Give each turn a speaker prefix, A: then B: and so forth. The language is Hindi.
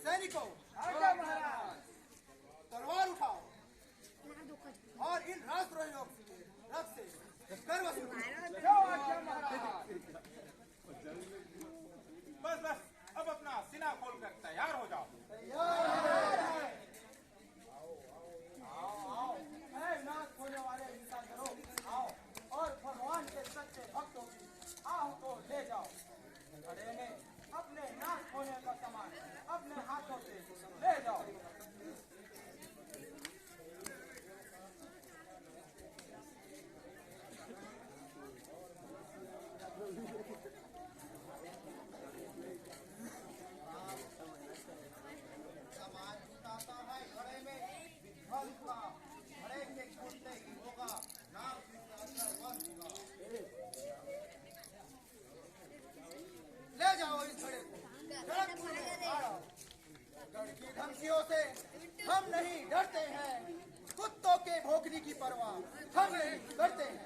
A: सैनिकों,
B: आज्ञा महाराज।
A: तलवार उठाओ और इन राष्ट्रद्रोहियों के रथ से कर वसूलो।
B: जो आज्ञा महाराज।
C: बस बस, अब अपना सीना खोलकर तैयार हो जाओ।
B: नाश होने वाले हिंसा करो, आओ और भगवान के सच्चे भक्तों की आह को ले जाओ। खड़े में अपने नाश होने का सामान अपने हाथों से ले जाओ।
A: समाज बताता है घड़े में विध्वंस का, घड़े के छूटते ही होगा नाम वंश का। ले जाओ इस घड़े को जनकपुर में लाओ। गढ़ की धमकियों से हम नहीं डरते हैं, कुत्तों के भौंकने की परवाह हम नहीं करते हैं।